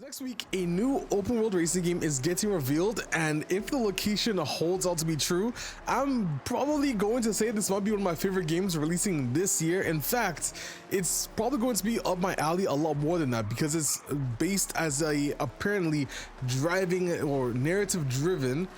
So next week, a new open world racing game is getting revealed, and if the location holds out to be true, I'm probably going to say this might be one of my favorite games releasing this year. In fact, it's probably going to be up my alley a lot more than that because it's based as a apparently driving or narrative driven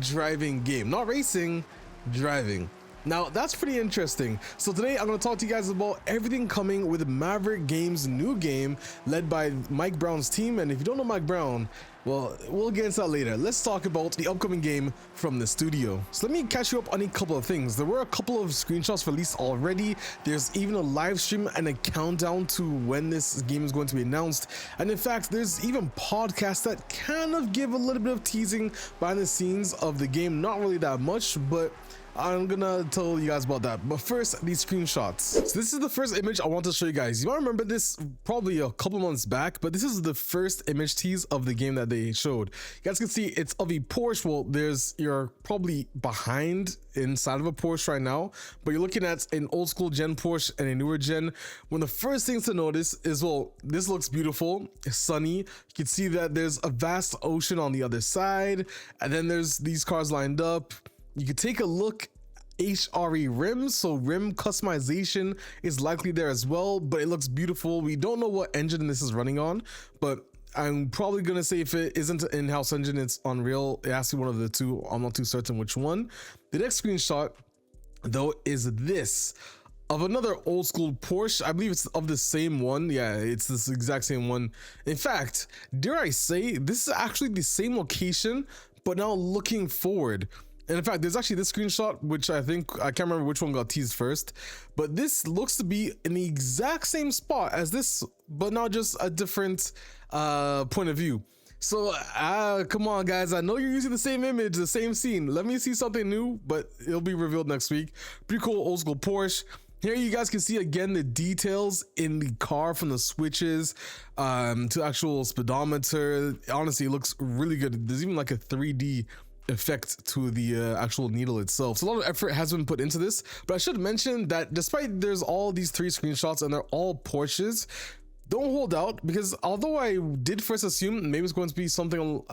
driving game. Not racing, driving. Now that's pretty interesting. So today I'm going to talk to you guys about everything coming with Maverick Games' new game led by Mike Brown's team. And if you don't know Mike Brown, well, we'll get into that later. Let's talk about the upcoming game from the studio. So let me catch you up on a couple of things. There were a couple of screenshots released already. There's even a live stream and a countdown to when this game is going to be announced. And in fact, there's even podcasts that kind of give a little bit of teasing behind the scenes of the game. Not really that much, but I'm gonna tell you guys about that. But first, these screenshots. So this is the first image I want to show you guys. You might remember this probably a couple months back, but this is the first image tease of the game that they showed. You guys can see it's of a Porsche. Well, you're probably behind inside of a Porsche right now, but you're looking at an old school gen Porsche and a newer gen. One of the first things to notice is, well, this looks beautiful. It's sunny. You can see that there's a vast ocean on the other side, and then there's these cars lined up. You can take a look. HRE rims, so rim customization is likely there as well, but it looks beautiful. We don't know what engine this is running on, but I'm probably gonna say if it isn't an in-house engine, it's Unreal. It has to be one of the two. I'm not too certain which one. The next screenshot though is this of another old school Porsche. I believe it's of the same one. Yeah, it's this exact same one. In fact, dare I say, this is actually the same location, but now looking forward. And in fact, there's actually this screenshot, which I can't remember which one got teased first, but this looks to be in the exact same spot as this, but now just a different point of view. So come on guys, I know you're using the same image, the same scene. Let me see something new, but it'll be revealed next week. Pretty cool old school Porsche. Here you guys can see again the details in the car, from the switches to actual speedometer. Honestly, it looks really good. There's even like a 3D effect to the actual needle itself. So a lot of effort has been put into this, but I should mention that despite there's all these three screenshots and they're all Porsches, don't hold out, because although I did first assume maybe it's going to be something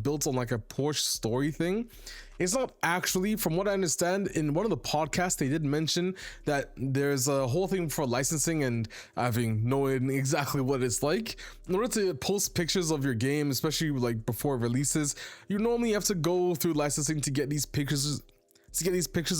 built on like a Porsche story thing, it's not actually. From what I understand, in one of the podcasts they did mention that there's a whole thing for licensing and knowing exactly what it's like. In order to post pictures of your game, especially like before it releases, you normally have to go through licensing to get these pictures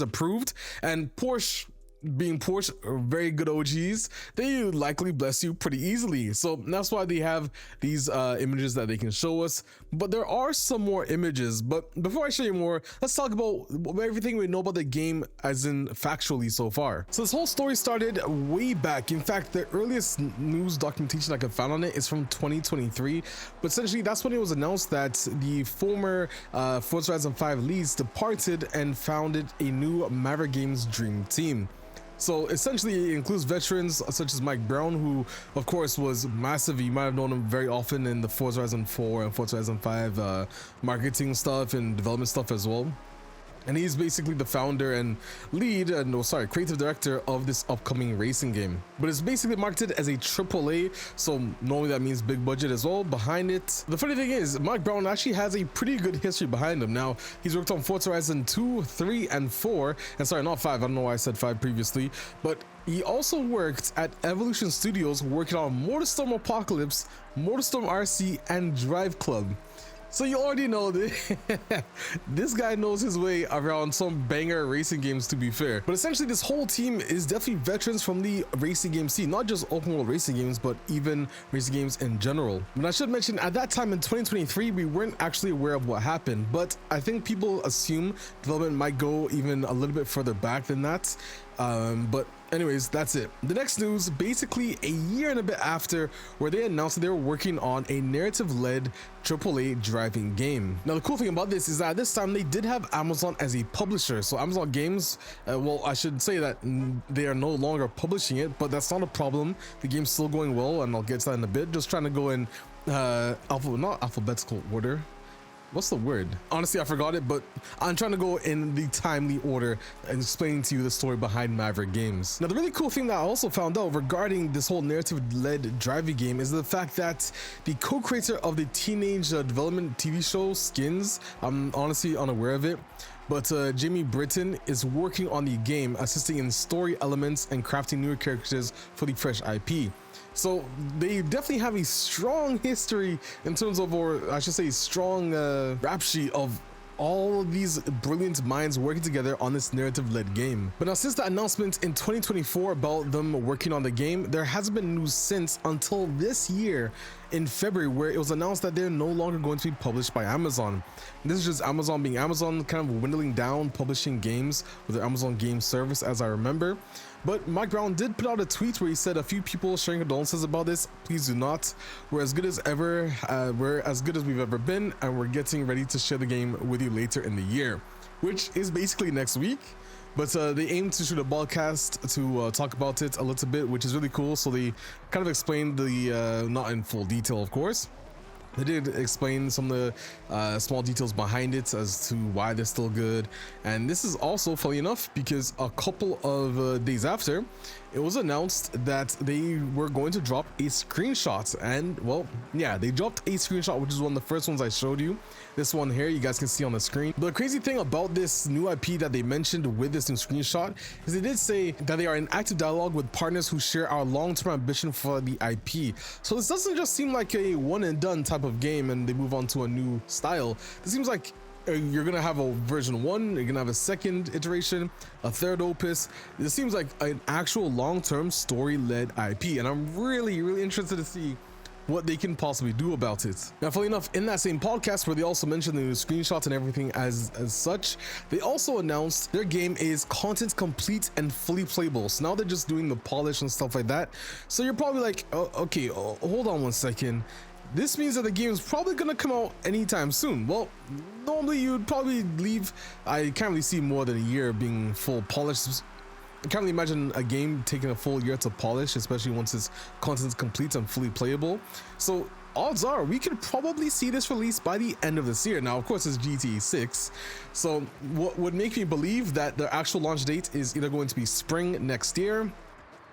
approved. And Porsche, being Porsche, very good OGs, they likely bless you pretty easily. So that's why they have these images that they can show us. But there are some more images. But before I show you more, let's talk about everything we know about the game, as in factually so far. So this whole story started way back. In fact, the earliest news documentation I could find on it is from 2023. But essentially, that's when it was announced that the former Forza Horizon 5 leads departed and founded a new Maverick Games dream team. So essentially it includes veterans such as Mike Brown, who of course was massive. You might have known him very often in the Forza Horizon 4 and Forza Horizon 5 marketing stuff and development stuff as well. And he's basically the founder and creative director of this upcoming racing game. But it's basically marketed as a AAA, so normally that means big budget as well behind it. The funny thing is, Mike Brown actually has a pretty good history behind him. Now, he's worked on Forza Horizon 2, 3, and 4. And sorry, not 5. I don't know why I said 5 previously. But he also worked at Evolution Studios working on MotorStorm Apocalypse, MotorStorm RC, and Drive Club. So you already know that this guy knows his way around some banger racing games, to be fair. But essentially this whole team is definitely veterans from the racing game scene, not just open world racing games, but even racing games in general. And I should mention, at that time in 2023, we weren't actually aware of what happened, but I think people assume development might go even a little bit further back than that. But anyways, that's it. The next news, basically a year and a bit after, where they announced that they were working on a narrative-led AAA driving game. Now the cool thing about this is that at this time they did have Amazon as a publisher. So Amazon Games, well, I should say that they are no longer publishing it, but that's not a problem. The game's still going well, and I'll get to that in a bit. Just trying to go in not alphabetical order. what's the word? Honestly, I forgot it, but I'm trying to go in the timely order and explaining to you the story behind Maverick Games. Now, the really cool thing that I also found out regarding this whole narrative-led driving game is the fact that the co-creator of the teenage development TV show Skins, I'm honestly unaware of it, but Jamie Britton is working on the game, assisting in story elements and crafting newer characters for the fresh IP. So they definitely have a strong history in terms of, or I should say strong rap sheet of all of these brilliant minds working together on this narrative-led game. But now, since the announcement in 2024 about them working on the game, there hasn't been news since until this year in February, where it was announced that they're no longer going to be published by Amazon. And this is just Amazon being Amazon, kind of dwindling down publishing games with their Amazon Game Service, as I remember. But Mike Brown did put out a tweet where he said, a few people sharing condolences about this, please do not. We're as good as ever, we're as good as we've ever been, and we're getting ready to share the game with you later in the year, which is basically next week. But they aim to shoot a podcast to talk about it a little bit, which is really cool. So they kind of explained the, not in full detail, of course. They did explain some of the small details behind it as to why they're still good. And this is also funny enough because a couple of days after, it was announced that they were going to drop a screenshot. And well, yeah, they dropped a screenshot, which is one of the first ones I showed you. This one here, you guys can see on the screen. The crazy thing about this new IP that they mentioned with this new screenshot is they did say that they are in active dialogue with partners who share our long-term ambition for the IP. So this doesn't just seem like a one and done type of game and they move on to a new style. This seems like you're gonna have a version 1, you're gonna have a second iteration, a third opus. This seems like an actual long-term story-led IP, and I'm really interested to see what they can possibly do about it. Now, funny enough, in that same podcast where they also mentioned the screenshots and everything as such, they also announced their game is content complete and fully playable. So now they're just doing the polish and stuff like that. So you're probably like, oh, okay, hold on one second. This means that the game is probably gonna come out anytime soon. Well, normally you'd probably leave, I can't really see more than a year being full polished. I can't really imagine a game taking a full year to polish, especially once its content is complete and fully playable. So odds are we could probably see this released by the end of this year. Now, of course, it's GTA 6. So what would make me believe that the actual launch date is either going to be spring next year,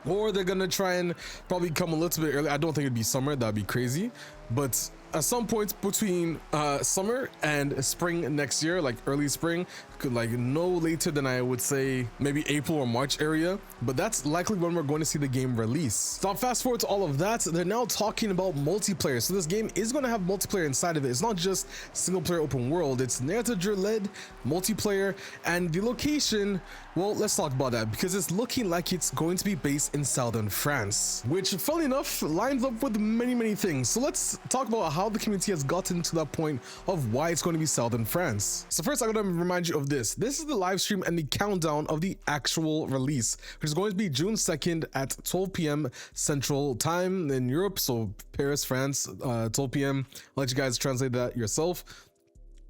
or they're gonna try and probably come a little bit early. I don't think it'd be summer, that'd be crazy. But at some point between summer and spring next year, like early spring, could like no later than I would say maybe April or March area, but that's likely when we're going to see the game release. So fast forward to all of that, they're now talking about multiplayer. So this game is going to have multiplayer inside of it. It's not just single player open world, it's narrative led multiplayer, and the location, well, let's talk about that because it's looking like it's going to be based in southern France, which funnily enough lines up with many things. So let's talk about how the community has gotten to that point of why it's going to be southern France. So first, I'm going to remind you of this. This is the live stream and the countdown of the actual release, which is going to be June 2nd at 12 p.m. Central Time in Europe. So Paris, France, 12 p.m. I'll let you guys translate that yourself.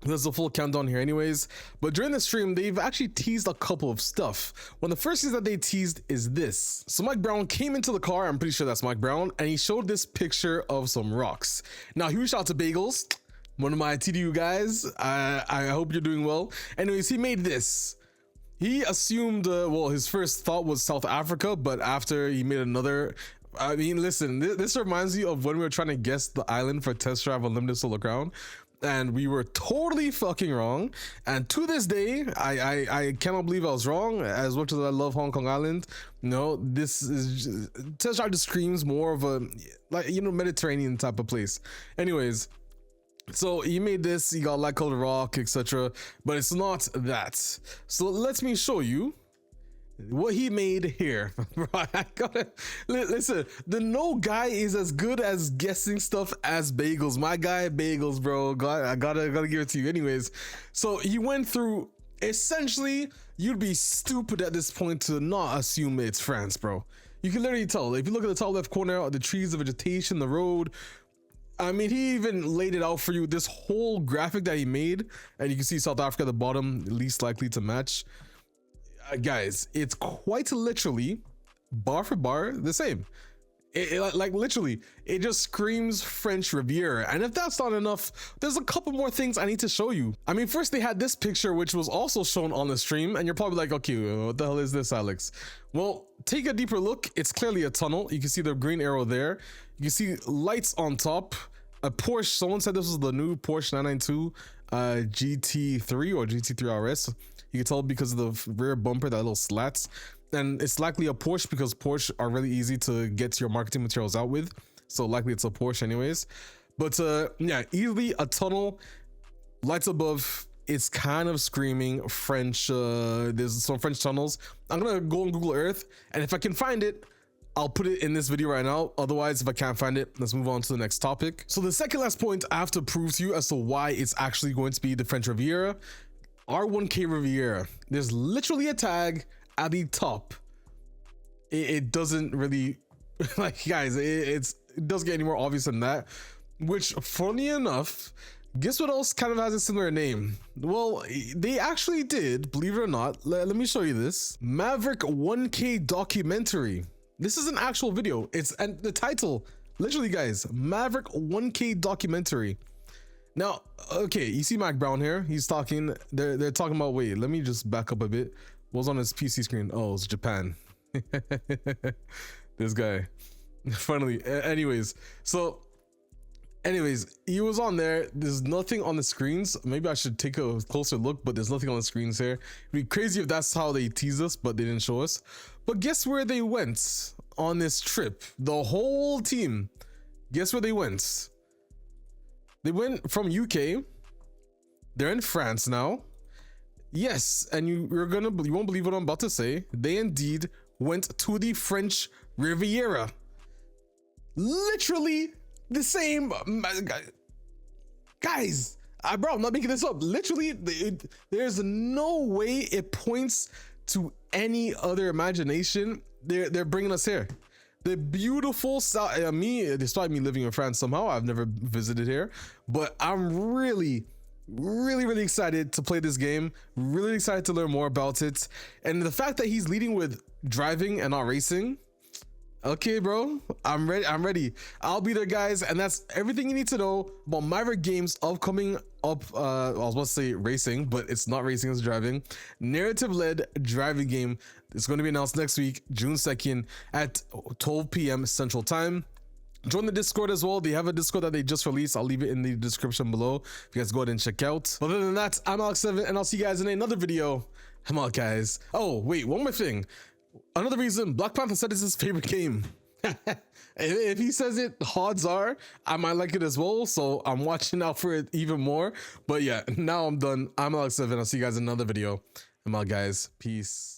There's a full countdown here anyways, but during the stream they've actually teased a couple of stuff. One of the first things that they teased is this. So Mike Brown came into the car, I'm pretty sure that's Mike Brown, and he showed this picture of some rocks. Now, huge shout out to Bagels, one of my TDU guys. I hope you're doing well. Anyways, he made this. He assumed well, his first thought was South Africa, but after he made another, I mean, listen, this reminds me of when we were trying to guess the island for Test Drive Unlimited Solo Crown, and we were totally fucking wrong. And to this day, I cannot believe I was wrong. As much as I love Hong Kong Island, no, this is just, Test Drive just screams more of a, like, you know, Mediterranean type of place. Anyways, so he made this, he got light colored rock, etc., but it's not that. So let me show you what he made here. I gotta listen, the no guy is as good as guessing stuff as Bagels. My guy Bagels, bro. I gotta give it to you. Anyways, so he went through, essentially you'd be stupid at this point to not assume it's France, bro. You can literally tell if you look at the top left corner, the trees, the vegetation, the road. I mean, he even laid it out for you, this whole graphic that he made, and you can see South Africa at the bottom, least likely to match. Guys, it's quite literally bar for bar the same. Like literally, it just screams French Riviera. And if that's not enough, there's a couple more things I need to show you. I mean, first they had this picture, which was also shown on the stream, and you're probably like, okay, what the hell is this, Alex? Well, take a deeper look. It's clearly a tunnel. You can see the green arrow there. You can see lights on top. A Porsche. Someone said this was the new Porsche 992 GT3 or GT3 RS. You can tell because of the rear bumper, that little slats. And it's likely a Porsche because Porsche are really easy to get your marketing materials out with. So likely it's a Porsche anyways. But yeah, easily a tunnel, lights above. It's kind of screaming French. There's some French tunnels. I'm gonna go on Google Earth, and if I can find it, I'll put it in this video right now. Otherwise, if I can't find it, let's move on to the next topic. So the second last point I have to prove to you as to why it's actually going to be the French Riviera, R1K Riviera. There's literally a tag at the top. It doesn't really, like, guys, it doesn't get any more obvious than that. Which, funny enough, guess what else kind of has a similar name? Well, they actually did, believe it or not. Let me show you this. Maverick 1K documentary. This is an actual video. And the title, literally, guys, Maverick 1K documentary. Now, okay, you see Mac Brown here. He's talking. They're talking about. Wait, let me just back up a bit. What was on his PC screen? Oh, it's Japan. This guy. Finally. Anyways, he was on there. There's nothing on the screens. Maybe I should take a closer look, but there's nothing on the screens here. It'd be crazy if that's how they tease us, but they didn't show us. But guess where they went on this trip? The whole team. Guess where they went? They went from UK. They're in France now. Yes, and you won't believe what I'm about to say. They indeed went to the French Riviera. Literally the same, guys. Bro, I'm not making this up. Literally, there's no way it points to any other imagination. They're bringing us here. The beautiful south. Despite me living in France somehow, I've never visited here, but I'm really excited to play this game. Really excited to learn more about it, and the fact that he's leading with driving and not racing. Okay, bro, I'm ready. I'll be there, guys, and that's everything you need to know about Maverick Games upcoming up. I was about to say racing, but it's not racing, it's driving. Narrative-led driving game. It's going to be announced next week, June 2nd at 12 p.m. Central Time. Join the Discord as well. They have a Discord that they just released. I'll leave it in the description below if you guys go ahead and check out. Other than that, I'm Alex7, and I'll see you guys in another video. I'm out, guys. Oh, wait, one more thing. Another reason Black Panther said it's his favorite game. If he says it, odds are I might like it as well. So I'm watching out for it even more. But yeah, now I'm done. I'm Alex7. I'll see you guys in another video. I'm out, guys. Peace.